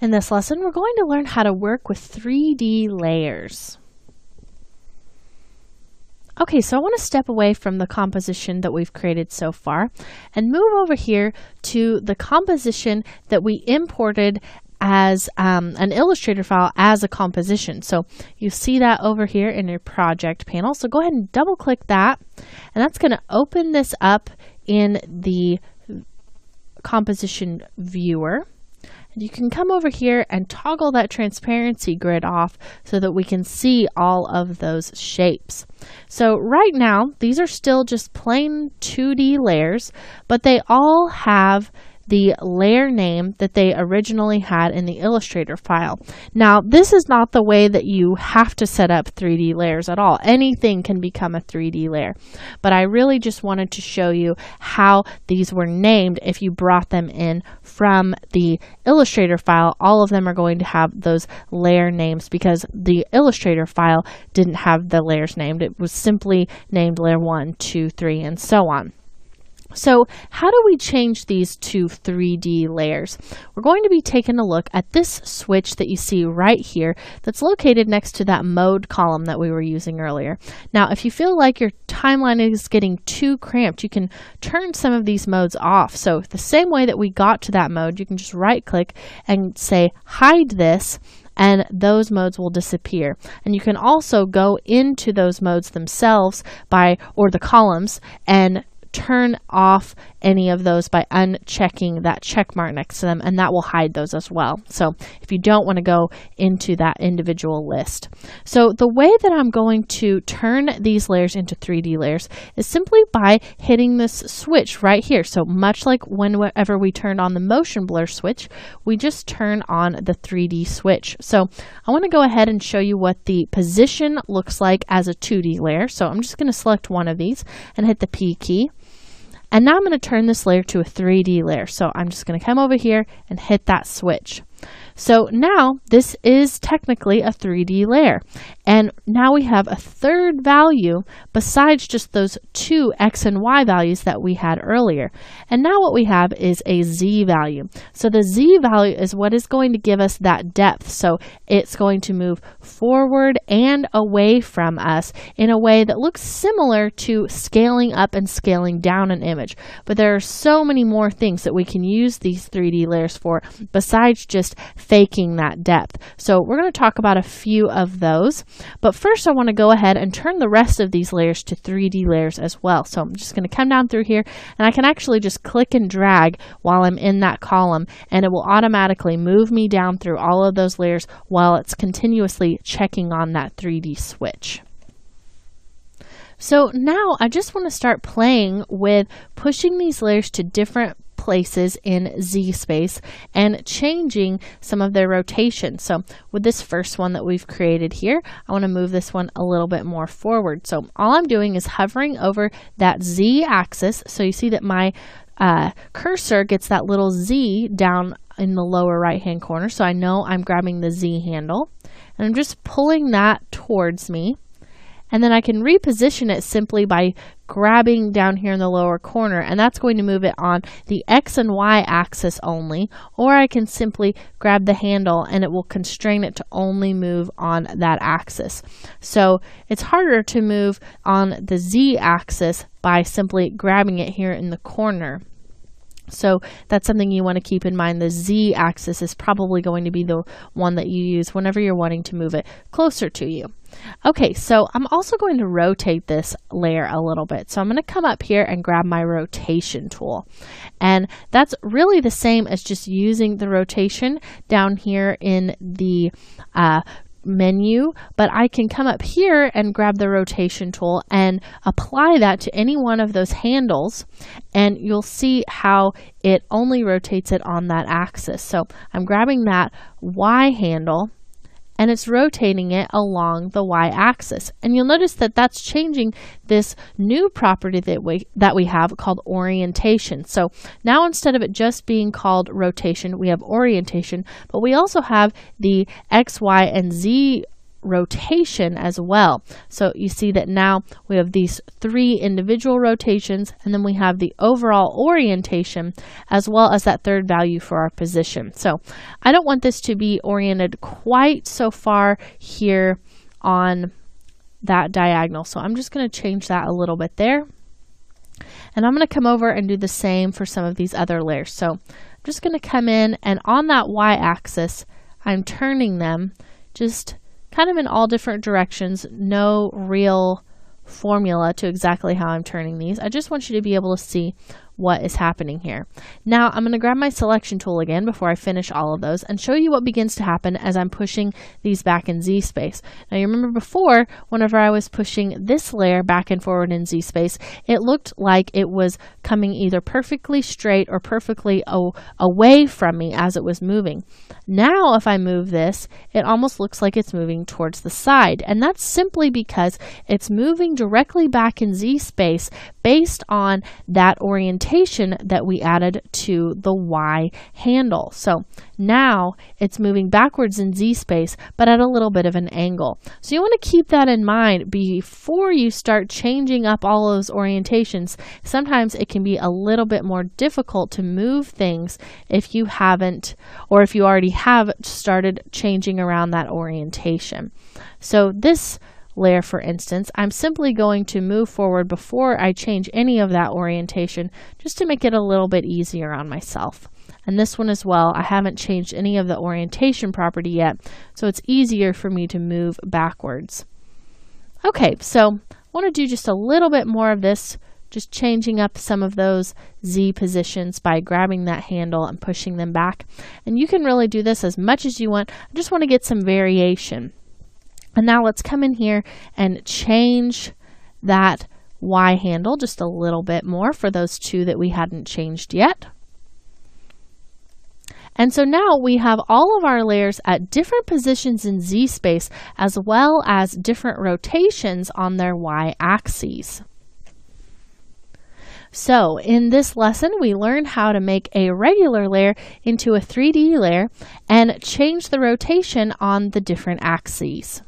In this lesson, we're going to learn how to work with 3D layers. Okay, so I want to step away from the composition that we've created so far and move over here to the composition that we imported as an Illustrator file as a composition. So you see that over here in your project panel. So go ahead and double click that, and that's going to open this up in the composition viewer. You can come over here and toggle that transparency grid off so that we can see all of those shapes. So right now, these are still just plain 2D layers, but they all have the layer name that they originally had in the Illustrator file. Now, this is not the way that you have to set up 3D layers at all. Anything can become a 3D layer, but I really just wanted to show you how these were named. If you brought them in from the Illustrator file, all of them are going to have those layer names because the Illustrator file didn't have the layers named. It was simply named layer 1, 2, 3, and so on. So how do we change these to 3D layers? We're going to be taking a look at this switch that you see right here that's located next to that mode column that we were using earlier. Now, if you feel like your timeline is getting too cramped, you can turn some of these modes off. So the same way that we got to that mode, you can just right click and say hide this, and those modes will disappear. And you can also go into those modes themselves or the columns and turn off any of those by unchecking that check mark next to them, and that will hide those as well. So if you don't want to go into that individual list. So the way that I'm going to turn these layers into 3D layers is simply by hitting this switch right here. So much like whenever we turned on the motion blur switch, we just turn on the 3D switch. So I want to go ahead and show you what the position looks like as a 2D layer. So I'm just going to select one of these and hit the P key. And now I'm going to turn this layer to a 3D layer. So I'm just going to come over here and hit that switch. So now this is technically a 3D layer. And now we have a third value besides just those two X and Y values that we had earlier. And now what we have is a Z value. So the Z value is what is going to give us that depth. So it's going to move forward and away from us in a way that looks similar to scaling up and scaling down an image. But there are so many more things that we can use these 3D layers for besides just faking that depth. So we're going to talk about a few of those. But first I want to go ahead and turn the rest of these layers to 3D layers as well. So I'm just going to come down through here, and I can actually just click and drag while I'm in that column, and it will automatically move me down through all of those layers while it's continuously checking on that 3D switch. So now I just want to start playing with pushing these layers to different places in Z space and changing some of their rotation. So with this first one that we've created here, I want to move this one a little bit more forward. So all I'm doing is hovering over that Z axis. So you see that my cursor gets that little Z down in the lower right hand corner. So I know I'm grabbing the Z handle, and I'm just pulling that towards me. And then I can reposition it simply by grabbing down here in the lower corner, and that's going to move it on the X and Y axis only, or I can simply grab the handle and it will constrain it to only move on that axis. So it's harder to move on the Z axis by simply grabbing it here in the corner. So that's something you want to keep in mind. The Z axis is probably going to be the one that you use whenever you're wanting to move it closer to you. Okay, so I'm also going to rotate this layer a little bit. So I'm going to come up here and grab my rotation tool. And that's really the same as just using the rotation down here in the menu, but I can come up here and grab the rotation tool and apply that to any one of those handles, and you'll see how it only rotates it on that axis. So I'm grabbing that Y handle and it's rotating it along the y-axis. And you'll notice that that's changing this new property that we have called orientation. So now instead of it just being called rotation, we have orientation, but we also have the X, Y, and Z rotation as well. So you see that now we have these 3 individual rotations, and then we have the overall orientation as well as that third value for our position. So I don't want this to be oriented quite so far here on that diagonal. So I'm just going to change that a little bit there. And I'm going to come over and do the same for some of these other layers. So I'm just going to come in, and on that y-axis, I'm turning them just kind of in all different directions. No real formula to exactly how I'm turning these. I just want you to be able to see what is happening here. Now I'm going to grab my selection tool again before I finish all of those and show you what begins to happen as I'm pushing these back in Z space. Now you remember before, whenever I was pushing this layer back and forward in Z space, it looked like it was coming either perfectly straight or perfectly away from me as it was moving. Now if I move this, it almost looks like it's moving towards the side, and that's simply because it's moving directly back in Z space based on that orientation that we added to the Y handle. So now it's moving backwards in Z space, but at a little bit of an angle. So you want to keep that in mind before you start changing up all those orientations. Sometimes it can be a little bit more difficult to move things if you haven't, or if you already have started changing around that orientation. So this layer, for instance, I'm simply going to move forward before I change any of that orientation, just to make it a little bit easier on myself. And this one as well, I haven't changed any of the orientation property yet, so it's easier for me to move backwards. Okay, so I want to do just a little bit more of this, just changing up some of those Z positions by grabbing that handle and pushing them back. And you can really do this as much as you want. I just want to get some variation. And now let's come in here and change that Y handle just a little bit more for those 2 that we hadn't changed yet. And so now we have all of our layers at different positions in Z space, as well as different rotations on their Y axes. So in this lesson, we learned how to make a regular layer into a 3D layer and change the rotation on the different axes.